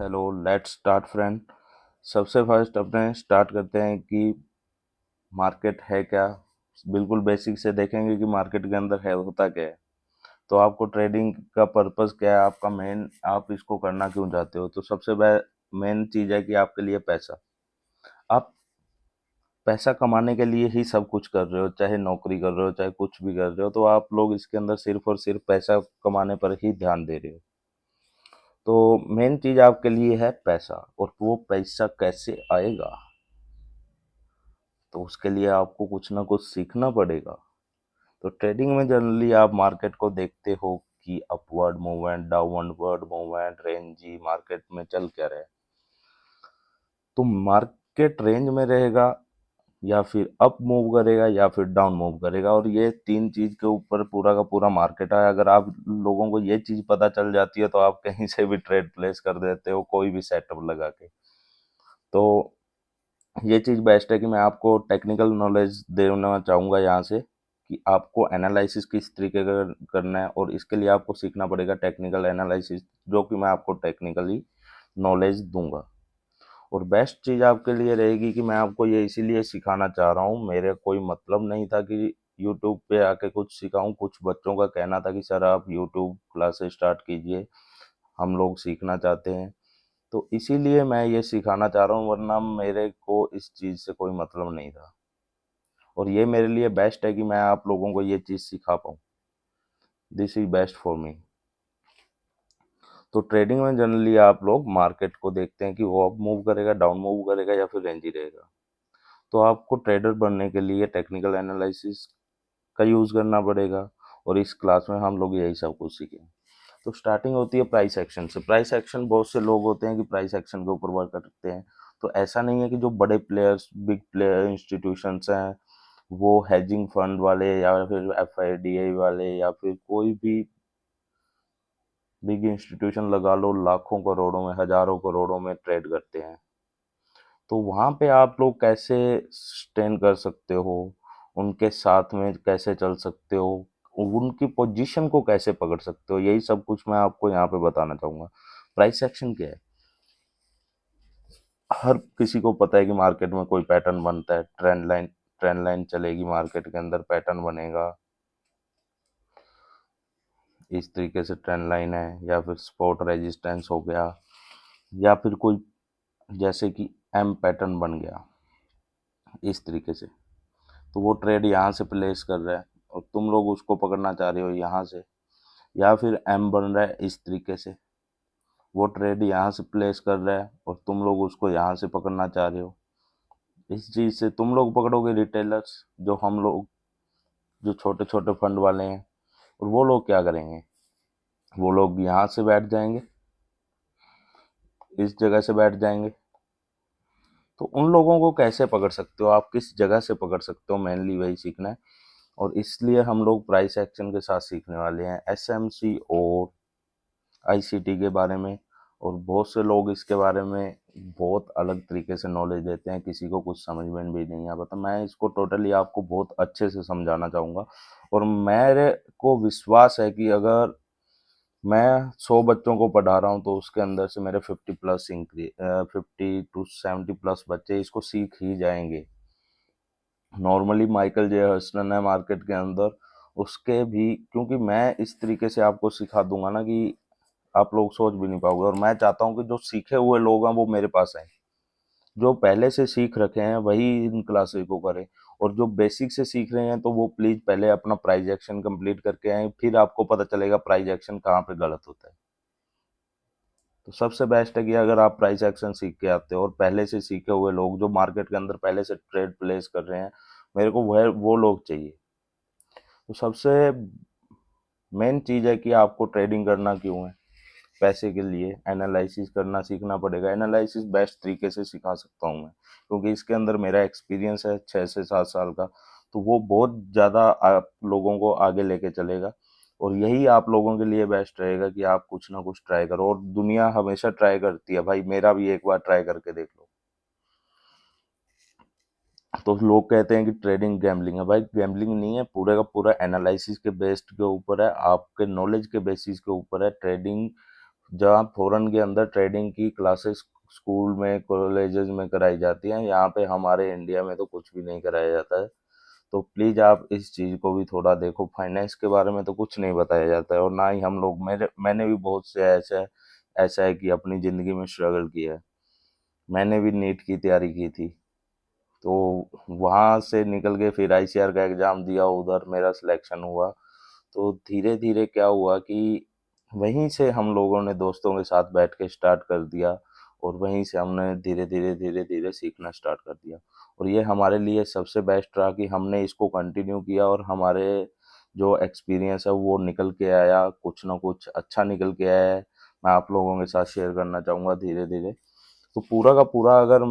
Hello, let's start friend. सबसे first अपने start करते हैं कि मार्केट है क्या। बिल्कुल बेसिक से देखेंगे कि मार्केट के अंदर है होता क्या है। तो आपको ट्रेडिंग का पर्पस क्या है, आपका मेन, आप इसको करना क्यों चाहते हो। तो सबसे मेन चीज़ है कि आपके लिए पैसा। आप पैसा कमाने के लिए ही सब कुछ कर रहे हो, चाहे नौकरी कर रहे हो चाहे कुछ भी कर रहे हो, तो आप लोग इसके अंदर सिर्फ और सिर्फ पैसा कमाने पर ही ध्यान दे रहे हो। तो मेन चीज़ आपके लिए है पैसा, और वो पैसा कैसे आएगा, तो उसके लिए आपको कुछ ना कुछ सीखना पड़ेगा। तो ट्रेडिंग में जनरली आप मार्केट को देखते हो कि upward movement, downward movement, range जी मार्केट में चल क्या रहा है। तो मार्केट रेंज में रहेगा, या फिर अप मूव करेगा, या फिर डाउन मूव करेगा, और ये तीन चीज के ऊपर पूरा का पूरा मार्केट है। अगर आप लोगों को ये चीज पता चल जाती है तो आप कहीं से भी ट्रेड प्लेस कर देते हो, कोई भी सेटअप लगा के। तो ये चीज़ बेस्ट है कि मैं आपको टेक्निकल नॉलेज देना चाहूँगा यहाँ से, कि आपको एनालिसिस किस तरीके का करना है, और इसके लिए आपको सीखना पड़ेगा टेक्निकल एनालिसिस, जो कि मैं आपको टेक्निकली नॉलेज दूंगा। और बेस्ट चीज़ आपके लिए रहेगी कि मैं आपको ये इसीलिए सिखाना चाह रहा हूँ, मेरे कोई मतलब नहीं था कि यूट्यूब पे आके कुछ सिखाऊं। कुछ बच्चों का कहना था कि सर आप यूट्यूब क्लासेस स्टार्ट कीजिए, हम लोग सीखना चाहते हैं। तो इसीलिए मैं ये सिखाना चाह रहा हूँ, वरना मेरे को इस चीज़ से कोई मतलब नहीं था। और ये मेरे लिए बेस्ट है कि मैं आप लोगों को ये चीज़ सिखा पाऊँ। This is best for me. तो ट्रेडिंग में जनरली आप लोग मार्केट को देखते हैं कि वो अप मूव करेगा, डाउन मूव करेगा, या फिर रेंज ही रहेगा। तो आपको ट्रेडर बनने के लिए टेक्निकल एनालिसिस का यूज़ करना पड़ेगा, और इस क्लास में हम लोग यही सब कुछ सीखेंगे। तो स्टार्टिंग होती है प्राइस एक्शन से। प्राइस एक्शन, बहुत से लोग होते हैं कि प्राइस एक्शन के ऊपर वर्क करते हैं। तो ऐसा नहीं है कि जो बड़े प्लेयर्स, बिग प्लेयर इंस्टीट्यूशंस हैं, वो हेजिंग फंड वाले या फिर एफआईडीआई वाले या फिर कोई भी बिग इंस्टीट्यूशन लगा लो, लाखों करोड़ों में, हजारों करोड़ों में ट्रेड करते हैं। तो वहाँ पे आप लोग कैसे स्टैंड कर सकते हो, उनके साथ में कैसे चल सकते हो, उनकी पोजीशन को कैसे पकड़ सकते हो, यही सब कुछ मैं आपको यहाँ पे बताना चाहूँगा। प्राइस एक्शन क्या है, हर किसी को पता है कि मार्केट में कोई पैटर्न बनता है, ट्रेंड लाइन चलेगी मार्केट के अंदर, पैटर्न बनेगा। इस तरीके से ट्रेंड लाइन है, या फिर स्पॉट रेजिस्टेंस हो गया, या फिर कोई जैसे कि एम पैटर्न बन गया इस तरीके से। तो वो ट्रेड यहाँ से प्लेस कर रहा है और तुम लोग उसको पकड़ना चाह रहे हो यहाँ से, या फिर एम बन रहा है इस तरीके से, वो ट्रेड यहाँ से प्लेस कर रहा है और तुम लोग उसको यहाँ से पकड़ना चाह रहे हो। इस चीज़ से तुम लोग पकड़ोगे रिटेलर्स, जो हम लोग, जो छोटे छोटे फंड वाले हैं। और वो लोग क्या करेंगे, वो लोग यहाँ से बैठ जाएंगे, इस जगह से बैठ जाएंगे। तो उन लोगों को कैसे पकड़ सकते हो, आप किस जगह से पकड़ सकते हो, मेनली वही सीखना है। और इसलिए हम लोग प्राइस एक्शन के साथ सीखने वाले हैं, एसएमसी और आईसीटी के बारे में। और बहुत से लोग इसके बारे में बहुत अलग तरीके से नॉलेज देते हैं, किसी को कुछ समझ में भी नहीं आता। तो मैं इसको टोटली आपको बहुत अच्छे से समझाना चाहूँगा। और मेरे को विश्वास है कि अगर मैं 100 बच्चों को पढ़ा रहा हूँ तो उसके अंदर से मेरे 50 टू 70 प्लस बच्चे इसको सीख ही जाएंगे। नॉर्मली माइकल जे हर्सटन है मार्केट के अंदर, उसके भी, क्योंकि मैं इस तरीके से आपको सिखा दूंगा ना कि आप लोग सोच भी नहीं पाओगे। और मैं चाहता हूँ कि जो सीखे हुए लोग हैं वो मेरे पास आए, जो पहले से सीख रखे हैं वही इन क्लासेस को करें। और जो बेसिक से सीख रहे हैं तो वो प्लीज़ पहले अपना प्राइज एक्शन कंप्लीट करके आए, फिर आपको पता चलेगा प्राइज एक्शन कहाँ पे गलत होता है। तो सबसे बेस्ट है कि अगर आप प्राइस एक्शन सीख के आते हो, और पहले से सीखे हुए लोग जो मार्केट के अंदर पहले से ट्रेड प्लेस कर रहे हैं, मेरे को वो लोग चाहिए। तो सबसे मेन चीज़ है कि आपको ट्रेडिंग करना क्यों है, पैसे के लिए। एनालिसिस करना सीखना पड़ेगा, एनालिसिस बेस्ट तरीके से सिखा सकता हूँ मैं, क्योंकि इसके अंदर मेरा एक्सपीरियंस है 6 से 7 साल का। तो वो बहुत ज़्यादा आप लोगों को आगे लेके चलेगा। और यही आप लोगों के लिए बेस्ट रहेगा कि आप कुछ ना कुछ ट्राई करो, और दुनिया हमेशा ट्राई करती है भाई, मेरा भी एक बार ट्राई करके देख लो। तो लोग कहते हैं कि ट्रेडिंग गैम्बलिंग है, भाई गैम्बलिंग नहीं है, पूरे का पूरा एनालिसिस के बेस्ड के ऊपर है, आपके नॉलेज के बेसिस के ऊपर है ट्रेडिंग। जहाँ फॉरेन के अंदर ट्रेडिंग की क्लासेस स्कूल में कॉलेजेस में कराई जाती हैं, यहाँ पे हमारे इंडिया में तो कुछ भी नहीं कराया जाता है। तो प्लीज़ आप इस चीज़ को भी थोड़ा देखो। फाइनेंस के बारे में तो कुछ नहीं बताया जाता है, और ना ही हम लोग, मैंने भी बहुत से ऐसा ऐसा है कि अपनी ज़िंदगी में स्ट्रगल किया है। मैंने भी नीट की तैयारी की थी, तो वहाँ से निकल के फिर आईसीआर का एग्ज़ाम दिया, उधर मेरा सिलेक्शन हुआ। तो धीरे धीरे क्या हुआ कि वहीं से हम लोगों ने दोस्तों के साथ बैठ के स्टार्ट कर दिया, और वहीं से हमने धीरे धीरे सीखना स्टार्ट कर दिया। और ये हमारे लिए सबसे बेस्ट रहा कि हमने इसको कंटिन्यू किया, और हमारे जो एक्सपीरियंस है वो निकल के आया, कुछ ना कुछ अच्छा निकल के आया है। मैं आप लोगों के साथ शेयर करना चाहूँगा धीरे धीरे। तो पूरा का पूरा, अगर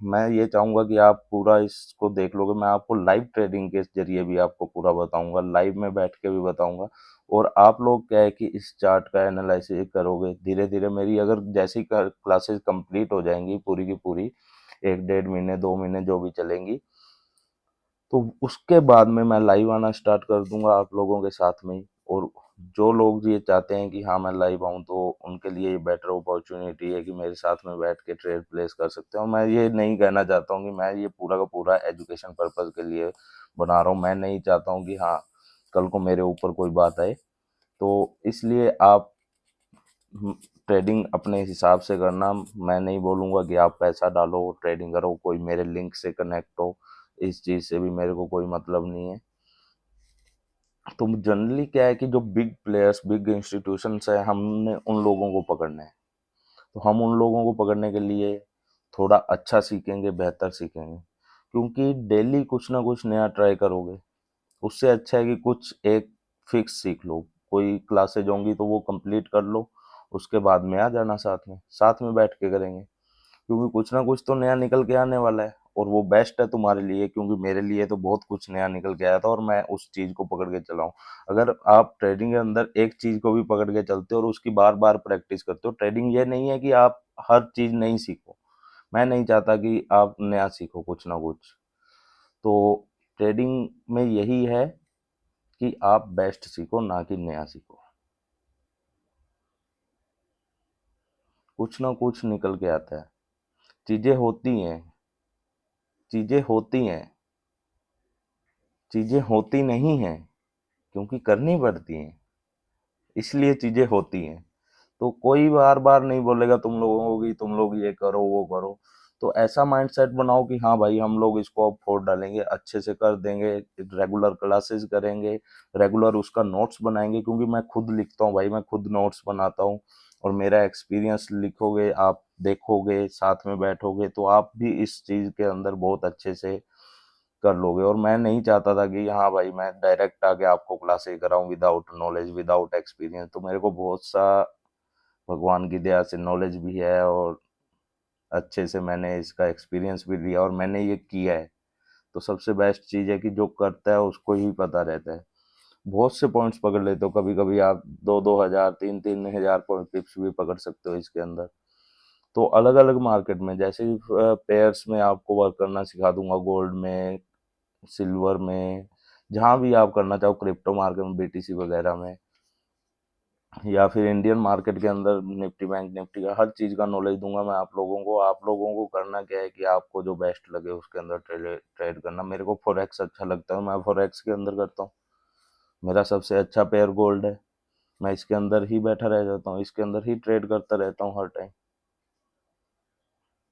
मैं ये चाहूँगा कि आप पूरा इसको देख लोगे, मैं आपको लाइव ट्रेडिंग के जरिए भी आपको पूरा बताऊंगा, लाइव में बैठ के भी बताऊंगा। और आप लोग क्या है कि इस चार्ट का एनालिसिस करोगे धीरे धीरे। मेरी अगर जैसी क्लासेस कंप्लीट हो जाएंगी पूरी की पूरी, 1 डेढ़ महीने 2 महीने जो भी चलेंगी, तो उसके बाद में मैं लाइव आना स्टार्ट कर दूंगा आप लोगों के साथ में ही। और जो लोग ये चाहते हैं कि हाँ मैं लाइव आऊँ, तो उनके लिए ये बेटर अपॉर्चुनिटी है कि मेरे साथ में बैठ के ट्रेड प्लेस कर सकते हो। मैं ये नहीं कहना चाहता हूँ कि मैं ये पूरा का पूरा एजुकेशन पर्पज़ के लिए बना रहा हूँ। मैं नहीं चाहता हूँ कि हाँ कल को मेरे ऊपर कोई बात आए। तो इसलिए आप ट्रेडिंग अपने हिसाब से करना। मैं नहीं बोलूँगा कि आप पैसा डालो ट्रेडिंग करो, कोई मेरे लिंक से कनेक्ट हो, इस चीज़ से भी मेरे को कोई मतलब नहीं है। तो जनरली क्या है कि जो बिग प्लेयर्स बिग इंस्टीट्यूशंस है, हमने उन लोगों को पकड़ना है। तो हम उन लोगों को पकड़ने के लिए थोड़ा अच्छा सीखेंगे, बेहतर सीखेंगे, क्योंकि डेली कुछ ना कुछ नया ट्राई करोगे। उससे अच्छा है कि कुछ एक फिक्स सीख लो। कोई क्लासेज होंगी तो वो कंप्लीट कर लो, उसके बाद में आ जाना साथ में बैठ के करेंगे। क्योंकि कुछ ना कुछ तो नया निकल के आने वाला है, और वो बेस्ट है तुम्हारे लिए, क्योंकि मेरे लिए तो बहुत कुछ नया निकल के आया था और मैं उस चीज़ को पकड़ के चला हूँ। अगर आप ट्रेडिंग के अंदर एक चीज़ को भी पकड़ के चलते हो और उसकी बार बार प्रैक्टिस करते हो, ट्रेडिंग ये नहीं है कि आप हर चीज़ नहीं सीखो। मैं नहीं चाहता कि आप नया सीखो कुछ ना कुछ। तो ट्रेडिंग में यही है कि आप बेस्ट सीखो, ना कि नया सीखो। कुछ ना कुछ निकल के आता है। चीज़ें होती हैं, चीज़ें होती हैं, चीज़ें होती नहीं हैं, क्योंकि करनी पड़ती हैं, इसलिए चीज़ें होती हैं। तो कोई बार बार नहीं बोलेगा तुम लोगों को कि तुम लोग ये करो वो करो। तो ऐसा माइंडसेट बनाओ कि हाँ भाई हम लोग इसको अफोर्ड डालेंगे, अच्छे से कर देंगे, रेगुलर क्लासेस करेंगे, रेगुलर उसका नोट्स बनाएंगे। क्योंकि मैं खुद लिखता हूँ भाई, मैं खुद नोट्स बनाता हूँ, और मेरा एक्सपीरियंस लिखोगे आप, देखोगे, साथ में बैठोगे, तो आप भी इस चीज़ के अंदर बहुत अच्छे से कर लोगे। और मैं नहीं चाहता था कि हाँ भाई मैं डायरेक्ट आके आपको क्लासेस कराऊं विदाउट नॉलेज विदाउट एक्सपीरियंस। तो मेरे को बहुत सा भगवान की दया से नॉलेज भी है, और अच्छे से मैंने इसका एक्सपीरियंस भी लिया, और मैंने ये किया है। तो सबसे बेस्ट चीज़ है कि जो करता है उसको ही पता रहता है। बहुत से पॉइंट्स पकड़ लेते हो, कभी कभी आप 2-2 हज़ार 3-3 हज़ार पॉइंट टिप्स भी पकड़ सकते हो इसके अंदर। तो अलग अलग मार्केट में, जैसे पेयर्स में आपको वर्क करना सिखा दूंगा, गोल्ड में, सिल्वर में, जहाँ भी आप करना चाहो, क्रिप्टो मार्केट में, बीटीसी वगैरह में, या फिर इंडियन मार्केट के अंदर निफ्टी बैंक निफ्टी का हर चीज़ का नॉलेज दूंगा मैं आप लोगों को। आप लोगों को करना क्या है कि आपको जो बेस्ट लगे उसके अंदर ट्रेड ट्रेड करना। मेरे को फॉरेक्स अच्छा लगता है, मैं फॉरेक्स के अंदर करता हूँ। मेरा सबसे अच्छा पेयर गोल्ड है, मैं इसके अंदर ही बैठा रह जाता हूँ, इसके अंदर ही ट्रेड करता रहता हूँ हर टाइम।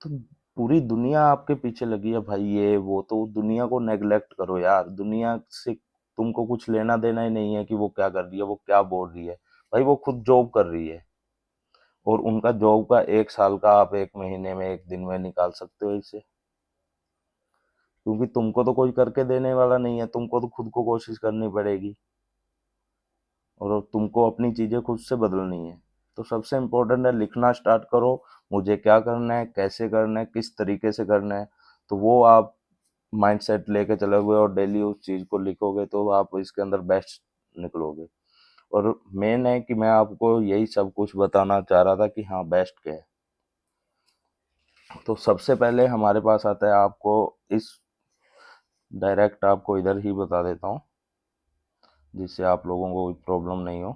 तो पूरी दुनिया आपके पीछे लगी है भाई, ये वो, तो दुनिया को नेग्लेक्ट करो यार। दुनिया से तुमको कुछ लेना देना ही नहीं है कि वो क्या कर रही है, वो क्या बोल रही है। भाई वो खुद जॉब कर रही है, और उनका जॉब का 1 साल का आप 1 महीने में 1 दिन में निकाल सकते हो इसे। क्योंकि तुमको तो कोई करके देने वाला नहीं है, तुमको तो खुद को कोशिश करनी पड़ेगी, और तुमको अपनी चीज़ें खुद से बदलनी है। तो सबसे इम्पोर्टेंट है लिखना स्टार्ट करो, मुझे क्या करना है, कैसे करना है, किस तरीके से करना है। तो वो आप माइंडसेट लेके चलोगे और डेली उस चीज़ को लिखोगे, तो आप इसके अंदर बेस्ट निकलोगे। और मेन है कि मैं आपको यही सब कुछ बताना चाह रहा था कि हाँ बेस्ट क्या है। तो सबसे पहले हमारे पास आता है, आपको इस डायरेक्ट आपको इधर ही बता देता हूँ, जिससे आप लोगों को कोई प्रॉब्लम नहीं हो।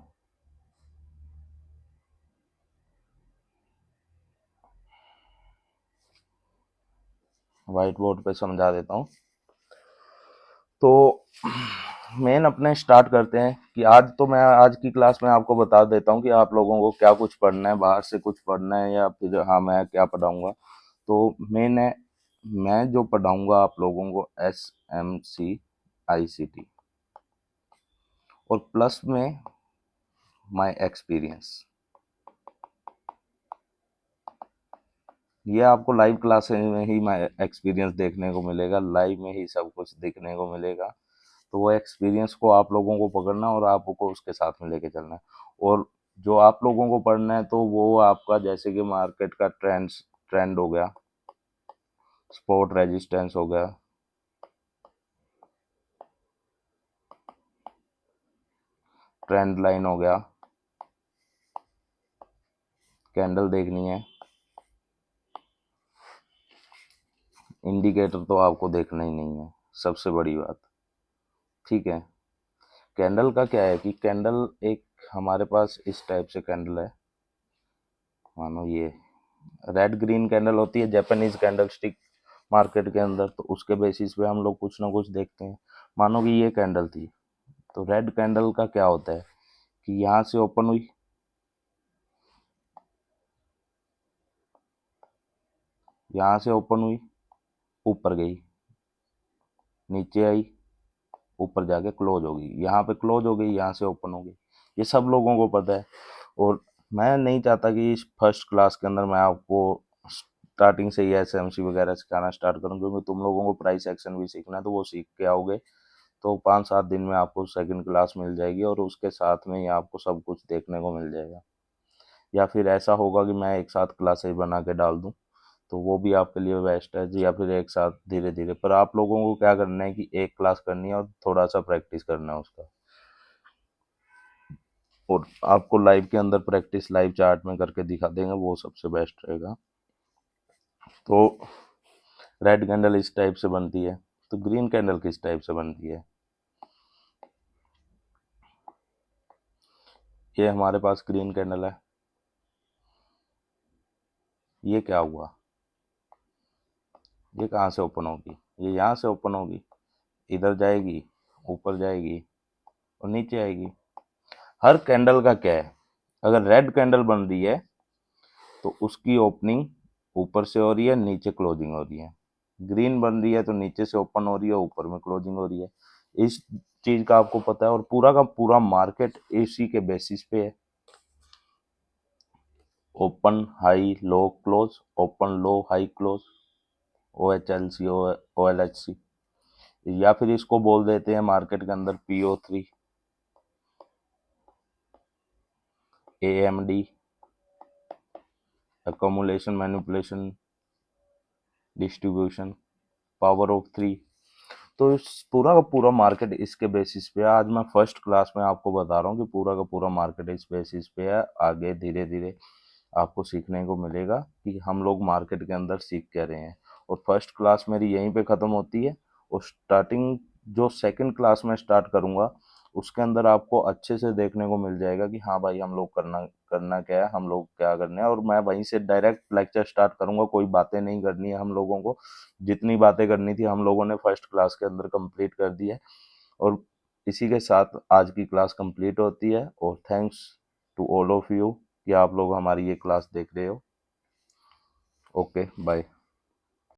व्हाइट बोर्ड पे समझा देता हूँ। तो मेन अपने स्टार्ट करते हैं कि आज की क्लास में आपको बता देता हूँ कि आप लोगों को क्या कुछ पढ़ना है, बाहर से कुछ पढ़ना है या फिर हाँ मैं क्या पढ़ाऊँगा। तो मेन है, मैं जो पढ़ाऊँगा आप लोगों को SMC ICT और प्लस में माय एक्सपीरियंस। ये आपको लाइव क्लास में ही माय एक्सपीरियंस देखने को मिलेगा, लाइव में ही सब कुछ देखने को मिलेगा। तो वो एक्सपीरियंस को आप लोगों को पकड़ना और आपको उसके साथ में लेके चलना है। और जो आप लोगों को पढ़ना है तो वो आपका जैसे कि मार्केट का ट्रेंड हो गया, स्पॉट रेजिस्टेंस हो गया, ट्रेंड लाइन हो गया, कैंडल देखनी है, इंडिकेटर तो आपको देखना ही नहीं है, सबसे बड़ी बात। ठीक है। कैंडल का क्या है कि कैंडल एक हमारे पास इस टाइप से कैंडल है, मानो ये रेड ग्रीन कैंडल होती है जापानीज कैंडल स्टिक मार्केट के अंदर, तो उसके बेसिस पे हम लोग कुछ ना कुछ देखते हैं। मानो कि ये कैंडल थी, तो रेड कैंडल का क्या होता है कि यहाँ से ओपन हुई, यहाँ से ओपन हुई, ऊपर गई, नीचे आई, ऊपर जाके क्लोज होगी, यहाँ पे क्लोज हो गई, यहाँ से ओपन हो गई। ये सब लोगों को पता है। और मैं नहीं चाहता कि इस फर्स्ट क्लास के अंदर मैं आपको स्टार्टिंग से ही SMC वगैरह सिखाना स्टार्ट करूँ, क्योंकि तुम लोगों को प्राइस एक्शन भी सीखना है, तो वो सीख के आओगे तो 5-7 दिन में आपको सेकंड क्लास मिल जाएगी और उसके साथ में ही आपको सब कुछ देखने को मिल जाएगा। या फिर ऐसा होगा कि मैं एक साथ क्लासेज बना के डाल दूं, तो वो भी आपके लिए बेस्ट है, या फिर एक साथ धीरे धीरे। पर आप लोगों को क्या करना है कि एक क्लास करनी है और थोड़ा सा प्रैक्टिस करना है उसका। और आपको लाइव के अंदर प्रैक्टिस लाइव चार्ट में करके दिखा देंगे, वो सबसे बेस्ट रहेगा। तो रेड कैंडल इस टाइप से बनती है, तो ग्रीन कैंडल किस टाइप से बनती है। ये हमारे पास ग्रीन कैंडल है, ये क्या हुआ, ये कहाँ से ओपन होगी, ये यहाँ से ओपन होगी, इधर जाएगी, ऊपर जाएगी और नीचे आएगी। हर कैंडल का क्या है, अगर रेड कैंडल बन रही है तो उसकी ओपनिंग ऊपर से हो रही है, नीचे क्लोजिंग हो रही है। ग्रीन बन रही है तो नीचे से ओपन हो रही है, ऊपर में क्लोजिंग हो रही है। इस चीज का आपको पता है और पूरा का पूरा मार्केट इसी के बेसिस पे है। Open high low close, open लो हाई क्लोज, OHLC OLHC, या फिर इसको बोल देते हैं मार्केट के अंदर PO3, AMD, accumulation manipulation distribution, power of 3। तो इस पूरा का पूरा मार्केट इसके बेसिस पे है। आज मैं फर्स्ट क्लास में आपको बता रहा हूँ कि पूरा का पूरा मार्केट इस बेसिस पे है। आगे धीरे धीरे आपको सीखने को मिलेगा कि हम लोग मार्केट के अंदर सीख क्या रहे हैं। और फर्स्ट क्लास मेरी यहीं पे ख़त्म होती है और स्टार्टिंग जो सेकंड क्लास में स्टार्ट करूँगा उसके अंदर आपको अच्छे से देखने को मिल जाएगा कि हाँ भाई हम लोग करना करना क्या है, हम लोग क्या करने हैं। और मैं वहीं से डायरेक्ट लेक्चर स्टार्ट करूँगा, कोई बातें नहीं करनी है हम लोगों को। जितनी बातें करनी थी हम लोगों ने फर्स्ट क्लास के अंदर कंप्लीट कर दी है। और इसी के साथ आज की क्लास कंप्लीट होती है। और thanks to all of you कि आप लोग हमारी ये क्लास देख रहे हो। Okay bye.